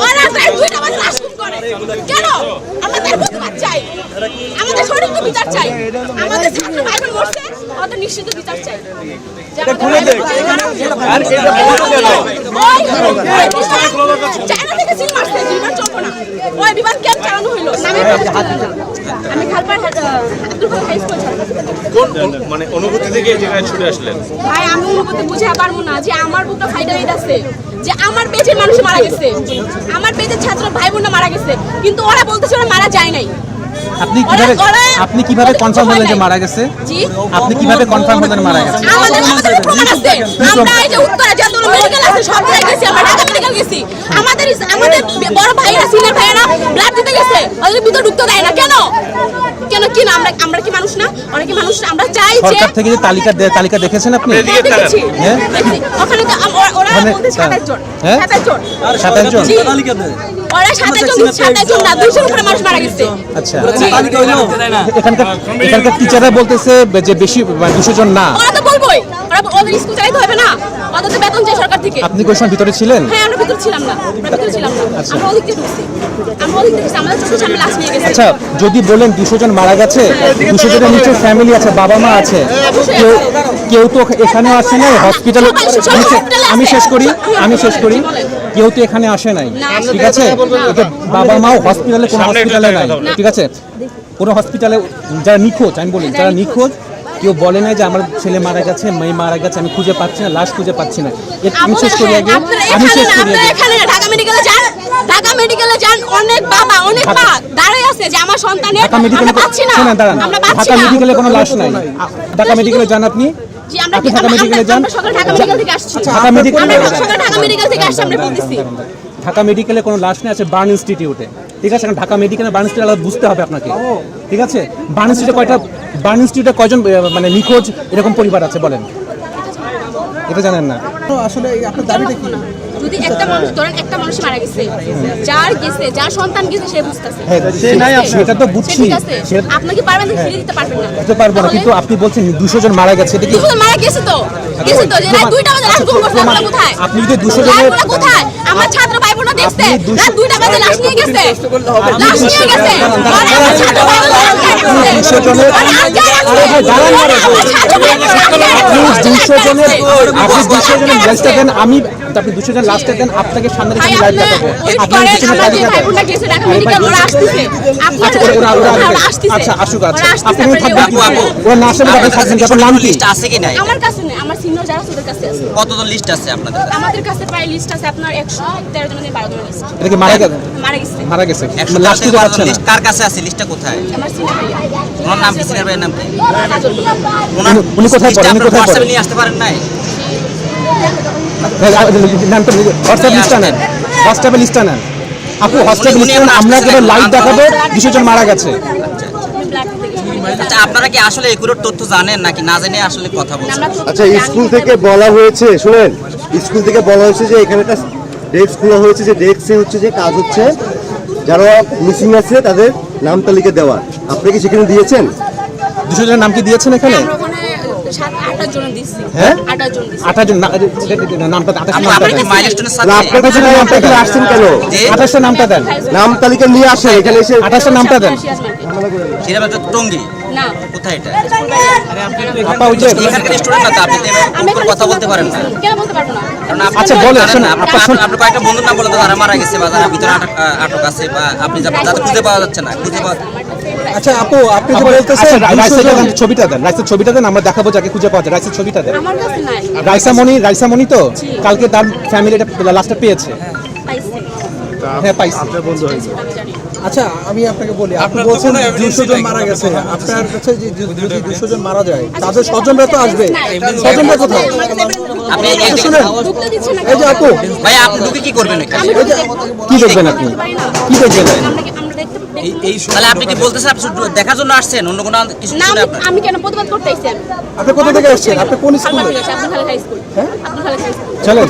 ওরা প্রায় 2টা বাজে লাশ খুন করে কেন? আমাদের প্রতিবাদ চাই, আমাদের সঠিক বিচার চাই, আমাদের ছাত্র ভাই বোন মরছে, আমাদের নিশ্চিত বিচার চাই। চায়না থেকে সিল মারছে, বিমান চলবো না, ওই বিমান কেন চালানো হইলো? আমি খালপাড় আব্দুল খালেক হাই স্কুল মানে অনুভূতি থেকে এই জায়গায় ছুটে আসলেন ভাই। আমি অনুভূতি বুঝে পারবো না যে আমার বুকটা ফাইটা হয়ে যাচ্ছে, যে আমার পেজের মানুষ মারা গেছে, আমার পেজের ছাত্র ভাই বোনরা মারা গেছে, কিন্তু ওরা বলতেছে ওরা মারা যায় নাই। আপনি কিভাবে কনফার্ম হলেন যে মারা গেছে? জি, আপনি কিভাবে কনফার্ম হলেন মারা গেছে? আমাদের প্রমাণ আছে। আমরা এই যে উত্তরা যতগুলো মেডিকেল আছে সব জায়গায় গেছি, আমরা ঢাকা মেডিকেল গেছি। আমাদের বড় ভাইরা সিনিয়র ভাইরা ব্লাড দিতে গেছে, ওদের ভিতর ঢুকতে দেয় না কেন? কেন কি না? আমরা কি মানুষ না? অনেক মানুষ। আমরা চাই যে সরকার থেকে যে তালিকা দেখেছেন আপনি? দেখেছি, ওখানে তো ওরা বলতে 27 জন, 27 জন ওরা 27 জন না, 200 উপরে মানুষ মারা গেছে। আচ্ছা, এখানকার টিচাররা বলতেছে যে বেশি 200 জন না। ওরা তো বলবোই, ওদের স্কুল চালাতে হবে না, ওদের তো বেতন চাই সরকার থেকে। আপনি কোন সময় ভিতরে ছিলেন? হ্যাঁ, আমরা ভিতরে ছিলাম না, আমরা ওদিক থেকে ঢুকছি, আমাদের চোখের সামনে লাশ নিয়ে গেছে। আচ্ছা, যদি বলেন 200 জন মারা গেছে, 200 জনের নিচে ফ্যামিলি আছে, বাবা মা আছে, কেউ তো এখানে আসে নাই হসপিটালে। আমি শেষ করি কেউ তো এখানে আসে নাই, ঠিক আছে? বাবা মাও হসপিটালে, কোনো হসপিটালে নাই, ঠিক আছে? কোনো হসপিটালে যারা নিখোঁজ, আমি বলি যারা নিখোঁজ, কেউ বলে না যে আমার ছেলে মারা গেছে, মেয়ে মারা গেছে, আমি খুঁজে পাচ্ছি না, লাশ খুঁজে পাচ্ছি না। আমি শেষ করি আগে, এখানে ঢাকা মেডিকেলে যান, অনেক বাবা অনেক মা দাঁড়ায় আছে যে আমার সন্তানের আমরা পাচ্ছি না, আমরা পাচ্ছি ঢাকা না। মেডিকেলে কোনো লাশ নাই। ঢাকা মেডিকেলে যান আপনি? জি, আমরা ঢাকা মেডিকেলে যান। সকাল ঢাকা মেডিকেল থেকে আসছি, ঢাকা মেডিকেল থেকে আসছি, আমরা বলতেছি ঢাকা মেডিকেলে কোনো লাশ নেই, আছে বার্ন ইনস্টিটিউটে, ঠিক আছে? ঢাকা মেডিকেলে বার্ন ইনস্টিটিউট আলাদা বুঝতে হবে আপনাকে, ঠিক আছে? বার্ন ইনস্টিটিউটে কয়জন মানে নিখোঁজ এরকম পরিবার আছে বলেন? এটা জানেন না আসলে আপনার দাবিটা কি? যদি একটা মানুষ ধরেন, একটা মানুষ মারা গেছে, যার সন্তান গেছে সে বুঝতেছে, সেটা তো বুঝছি, আপনাকে পারবেন না, ফিরে দিতে পারবেন না, দিতে পারবো না, কিন্তু আপনি বলছেন 200 জন মারা গেছে, এটা কি 200 জন মারা গেছে? তো যে রাত 2টা বাজে লাশ গুম করছে, আমরা কোথায়? আপনি যদি 200 জনের কোথায়? আমার ছাত্র ভাই বোনরা দেখছে রাত 2টা বাজে লাশ নিয়ে গেছে, লাশ নিয়ে গেছে, আর আমার ছাত্র ভাই বোনরা 200 জনের লাশটা দেন, আমি আপনি 200 জন লাশটা দেন, আপনাকে সামনে রেখে লাইভ দেখাবো। আচ্ছা, আসুক, আচ্ছা আপনি থাকবেন, ওরা না আসলে আপনি থাকবেন। আপনার নাম কি? আছে কি নাই? আমার কাছে নেই, আমার সিনিয়র যারা ওদের কাছে আছে। কতজন লিস্ট আছে আপনাদের? আমাদের কাছে প্রায় লিস্ট আছে আপনার 113 জনের 12 জনের লিস্ট। এটা কি মারা গেছে? মারা গেছে। লাশ খুঁজে পাচ্ছেন না? কার কাছে আছে লিস্টটা? কোথায়? আমার সিনিয়র ভাই। ওনার নাম কি? সিনিয়র ভাইয়ের নাম কি? উনি কোথায় পড়েন? হোয়াটসঅ্যাপে নিয়ে আসতে পারেন নাই? হোয়াটসঅ্যাপ লিস্টটা নেন, হোয়াটসঅ্যাপে লিস্টটা নেন আপু, হোয়াটসঅ্যাপ লিস্টটা নেন, আমরা কেবল লাইভ দেখাবো 200 জন মারা গেছে। আচ্ছা, আপনারা কি আসলে এগুলোর তথ্য জানেন নাকি না জেনে আসলে কথা বলছেন? আচ্ছা, স্কুল থেকে বলা হয়েছে, শুনেন, স্কুল থেকে বলা হয়েছে যে এখানে একটা ডেস্ক খোলা হয়েছে, যে ডেস্কে হচ্ছে যে কাজ হচ্ছে যারা মিসিং আছে তাদের নাম তালিকা দেওয়ার। আপনি কি সেখানে দিয়েছেন? 200 জনের নাম কি দিয়েছেন এখানে? হ্যাঁ, 28 জন নামটা, আসছেন কেন? 28টা নামটা দেন, নাম তালিকা নিয়ে আসেন এখানে এসে। 28টা নামটা দেন। টঙ্গী না, কোথায় এটা? আপা ওই যে এখানকার স্টুডেন্ট না তো, আপনি কথা বলতে পারেন না? কেন বলতে পারবো না? কারণ আচ্ছা বলেন, আপনার কয়েকটা বন্ধুর নাম বলেন তো, যারা মারা গেছে বা যারা ভিতরে আটক আছে, বা আপনি যাদের খুঁজে পাওয়া যাচ্ছে না, আচ্ছা আপু, আপনি যে বলতেছেন ছবিটা দেন, রাইসের ছবিটা দেন, আমরা দেখাবো যাকে খুঁজে পাওয়া যায়। রাইসের ছবিটা দেন। আমার কাছে নাই। রাইসামণি তো কালকে তার ফ্যামিলি লাস্টটা পেয়েছে। হ্যাঁ, পাইছি। আচ্ছা, আমি আপনাকে বলি, আপনি বলছেন 200 জন মারা গেছে, আপনার কাছে যদি 200 জন মারা যায় তাদের স্বজনরা তো আসবে, স্বজনরা কোথায়? আপনি শুনেন, এই যে আপু ভাই, আপনি ঢুকে কি করবেন এখানে? কি দেখবেন আপনি? কি দেখবেন? তাহলে আপনি কি বলতেছেন আপনি শুধু দেখার জন্য আসছেন, অন্য কোনো কিছু না? শুনে আপনার? আমি কেন প্রতিবাদ করতে আইছি? আপনি কোথা থেকে আসছেন? আপনি কোন স্কুলে? Abdul Khalek high school. হ্যাঁ, আব্দুল খালেক হাই স্কুল। চলো।